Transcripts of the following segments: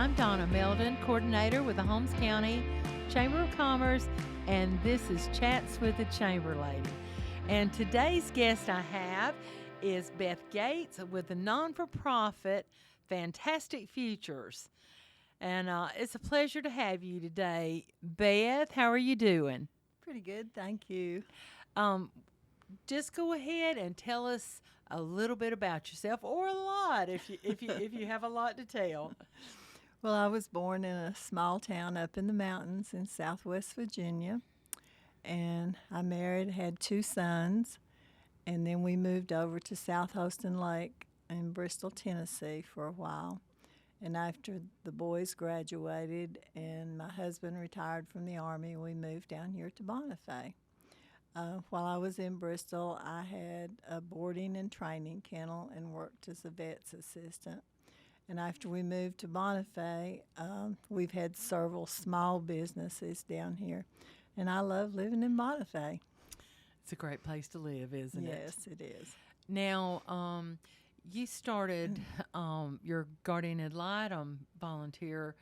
I'm Donna Meldon, coordinator with the Holmes County Chamber of Commerce, and this is Chats with the Chamber Lady. And today's guest I have is Beth Gates with the non-for-profit Fantastic Futures. And it's a pleasure to have you today. Beth, how are you doing? Pretty good, thank you. Um, just go ahead and tell us a little bit about yourself, or a lot if you have a lot to tell. Well, I was born in a small town up in the mountains in southwest Virginia, and I married, had 2 sons, and then we moved over to South Holston Lake in Bristol, Tennessee for a while. And after the boys graduated and my husband retired from the Army, we moved down here to Bonifay. While I was in Bristol, I had a boarding and training kennel and worked as a vet's assistant. And after we moved to Bonifay, we've had several small businesses down here. And I love living in Bonifay. It's a great place to live, isn't it? Yes, it is. Now, you started your guardian ad litem volunteer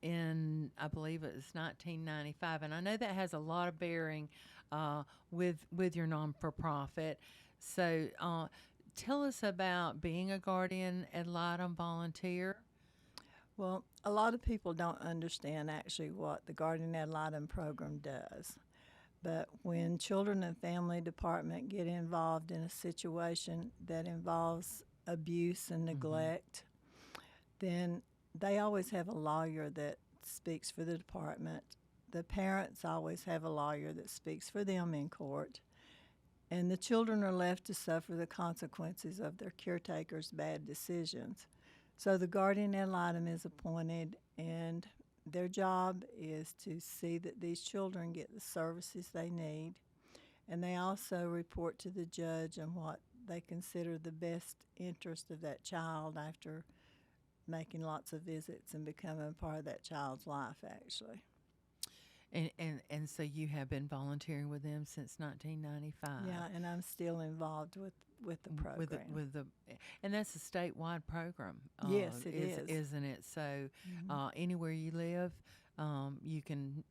in, I believe it was 1995, and I know that has a lot of bearing with your non-for-profit. So tell us about being a guardian ad litem volunteer. Well, a lot of people don't understand actually what the Guardian Ad Litem program does. But when Children and Family Department get involved in a situation that involves abuse and neglect, then they always have a lawyer that speaks for the department. The parents always have a lawyer that speaks for them in court. And the children are left to suffer the consequences of their caretaker's bad decisions. So the guardian ad litem is appointed, and their job is to see that these children get the services they need. And they also report to the judge on what they consider the best interest of that child after making lots of visits and becoming part of that child's life, actually. And so you have been volunteering with them since 1995. Yeah, and I'm still involved with the program. And that's a statewide program. Yes, it is, isn't it? So anywhere you live, you can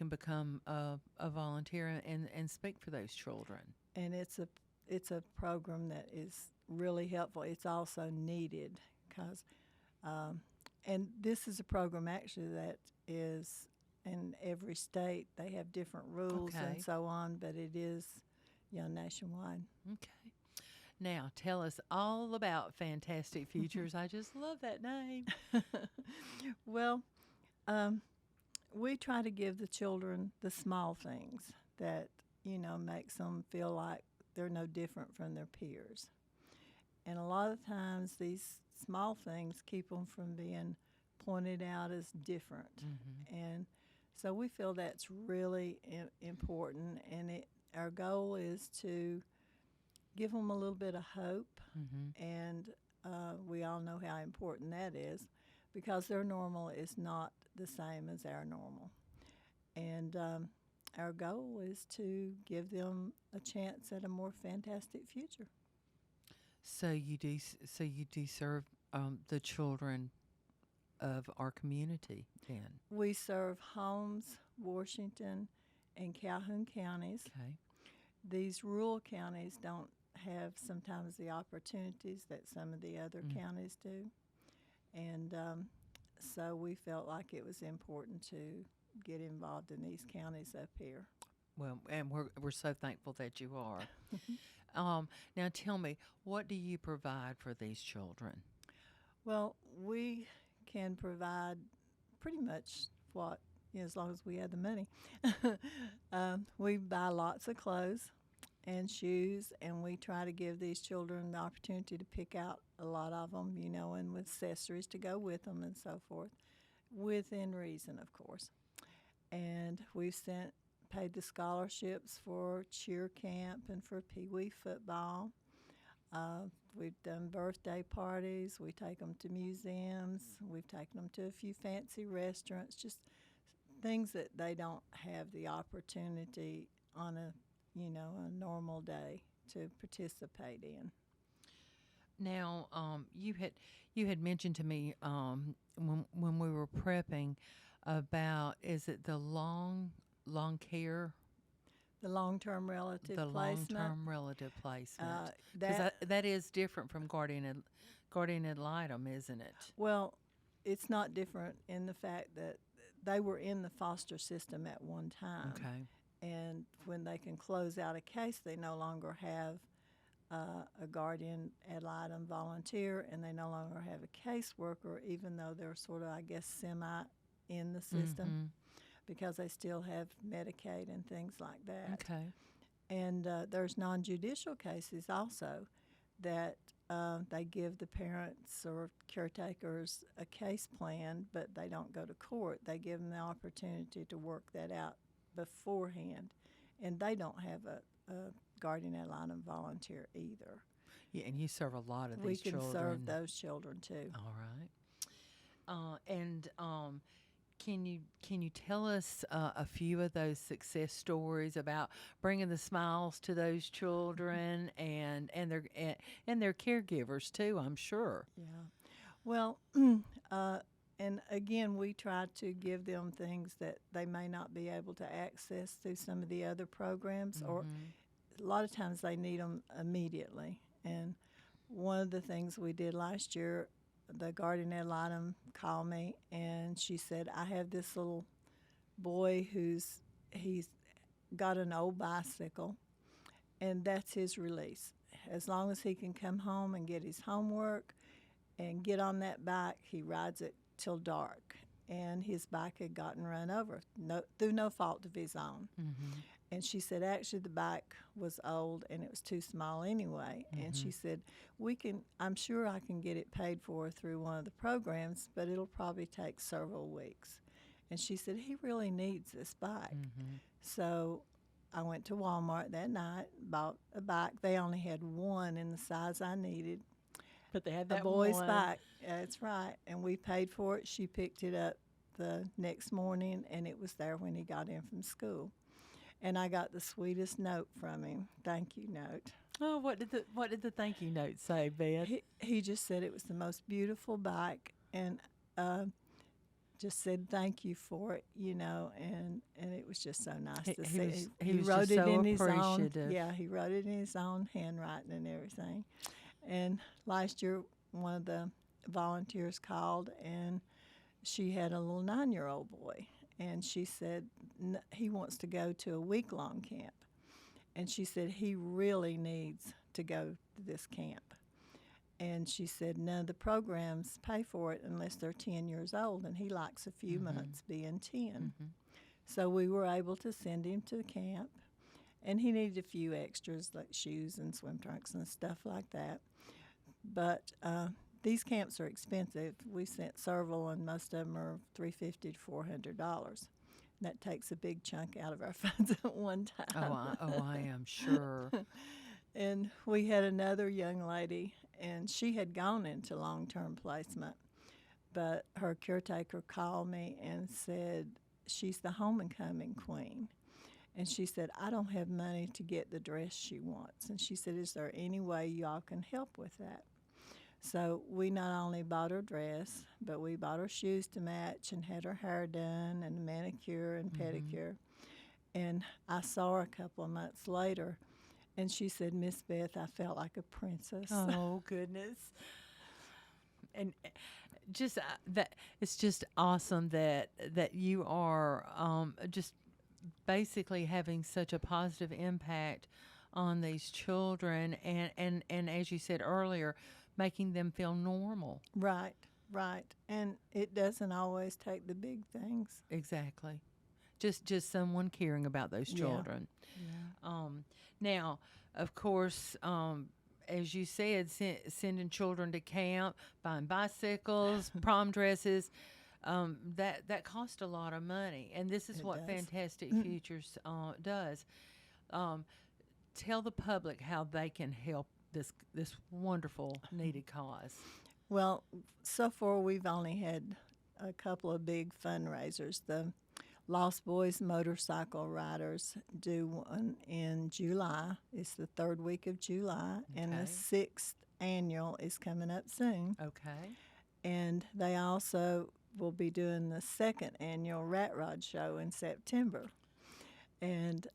become a volunteer and speak for those children. And it's a program that is really helpful. It's also needed because, and this is a program actually that is in every state. They have different rules and so on, but it is, nationwide. Okay. Now, tell us all about Fantastic Futures. I just love that name. Well, we try to give the children the small things that, makes them feel like they're no different from their peers. And a lot of times these small things keep them from being pointed out as different. And so we feel that's really important, and our goal is to give them a little bit of hope, and we all know how important that is because their normal is not the same as our normal. And our goal is to give them a chance at a more fantastic future. So you do serve the children of our community then? We serve Holmes, Washington, and Calhoun counties. Okay. These rural counties don't have sometimes the opportunities that some of the other counties do. And so we felt like it was important to get involved in these counties up here. Well, and we're so thankful that you are. Now tell me, what do you provide for these children? Well, we can provide pretty much what, as long as we have the money. We buy lots of clothes and shoes, and we try to give these children the opportunity to pick out a lot of them, and with accessories to go with them and so forth, within reason, of course. And we've paid the scholarships for cheer camp and for Pee Wee football. We've done birthday parties. We take them to museums. We've taken them to a few fancy restaurants, just things that they don't have the opportunity on a normal day to participate in. Now, you had mentioned to me when we were prepping about, is it the long care, The long-term relative the long placement. term relative placement? Because That that is different from guardian ad litem, isn't it? Well, it's not different in the fact that they were in the foster system at one time. Okay. And when they can close out a case, they no longer have a guardian ad litem volunteer, and they no longer have a caseworker, even though they're sort of, I guess, semi in the system, Mhm. because they still have Medicaid and things like that. Okay. And there's non-judicial cases also that they give the parents or caretakers a case plan, but they don't go to court. They give them the opportunity to work that out beforehand, and they don't have a guardian ad litem volunteer either. Yeah, and you serve a lot of We these can children. serve those children too. All right. And can you tell us a few of those success stories about bringing the smiles to those children and their caregivers too? I'm sure. Yeah. Well, and again, we try to give them things that they may not be able to access through some of the other programs, or a lot of times they need them immediately. And one of the things we did last year, the guardian ad litem called me, and she said, I have this little boy he's got an old bicycle, and that's his release. As long as he can come home and get his homework and get on that bike, he rides it till dark. And his bike had gotten run over through no fault of his own. Mm-hmm. And she said, actually, the bike was old and it was too small anyway. And she said, I'm sure I can get it paid for through one of the programs, but it'll probably take several weeks. And she said, he really needs this bike. Mm-hmm. So I went to Walmart that night, bought a bike. They only had one in the size I needed. But they had A that boy's one. bike. That's right. And we paid for it. She picked it up the next morning, and it was there when he got in from school. And I got the sweetest note from him, thank you note. Oh, what did the thank you note say, Beth? He just said it was the most beautiful bike, and just said thank you for it, and it was just so nice to see. He was wrote just it so in his own. appreciative. Yeah, he wrote it in his own handwriting and everything. And last year, one of the volunteers called, and she had a little 9-year-old boy. And she said he wants to go to a week-long camp. And she said he really needs to go to this camp. And she said none of the programs pay for it unless they're 10 years old, and he likes a few months being 10. Mm-hmm. So we were able to send him to the camp. And he needed a few extras like shoes and swim trunks and stuff like that. But these camps are expensive. We sent several, and most of them are $350 to $400. That takes a big chunk out of our funds at one time. I am sure. And we had another young lady, and she had gone into long-term placement, but her caretaker called me and said she's the homecoming queen. And she said, I don't have money to get the dress she wants. And she said, is there any way y'all can help with that? So we not only bought her dress, but we bought her shoes to match and had her hair done and a manicure and pedicure. And I saw her a couple of months later, and she said, Miss Beth, I felt like a princess. Oh, goodness. And just that it's just awesome that you are just basically having such a positive impact on these children, and as you said earlier, making them feel normal. Right. And it doesn't always take the big things. Exactly. Just someone caring about those children. Yeah. Now, of course, as you said, sending children to camp, buying bicycles, prom dresses, that cost a lot of money. And this is what does. Fantastic Futures does. Tell the public how they can help this wonderful, needed cause. Well, so far we've only had a couple of big fundraisers. The Lost Boys Motorcycle Riders do one in July. It's the third week of July, and the 6th annual is coming up soon. Okay. And they also will be doing the second annual Rat Rod Show in September. And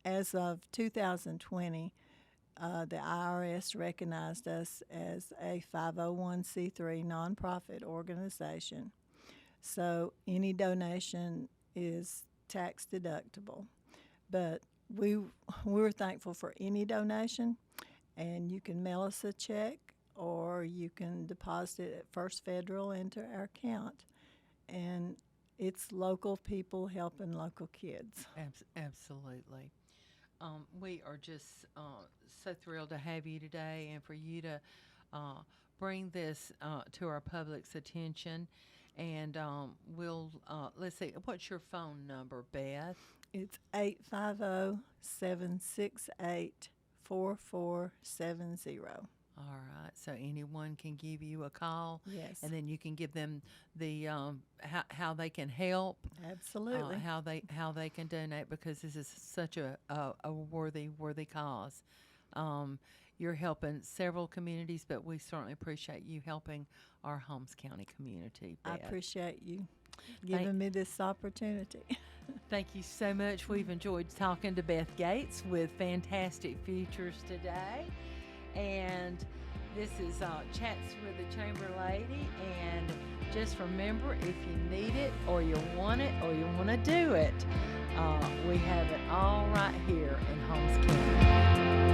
as of 2020, the IRS recognized us as a 501c3 nonprofit organization. So any donation is tax deductible. But we're thankful for any donation, and you can mail us a check or you can deposit it at First Federal into our account. And it's local people helping local kids. Absolutely. We are just so thrilled to have you today and for you to bring this to our public's attention. And let's see, what's your phone number, Beth? It's 850-768-4470. All right, so anyone can give you a call. Yes. And then you can give them the how they can help. Absolutely. How they can donate, because this is such a worthy cause. You're helping several communities, but we certainly appreciate you helping our Holmes County community, Beth. I appreciate you giving me this opportunity. Thank you so much. We've enjoyed talking to Beth Gates with Fantastic Futures today. And this is Chats with the Chamber Lady. And just remember, if you need it or you want it or you want to do it, we have it all right here in Holmes County.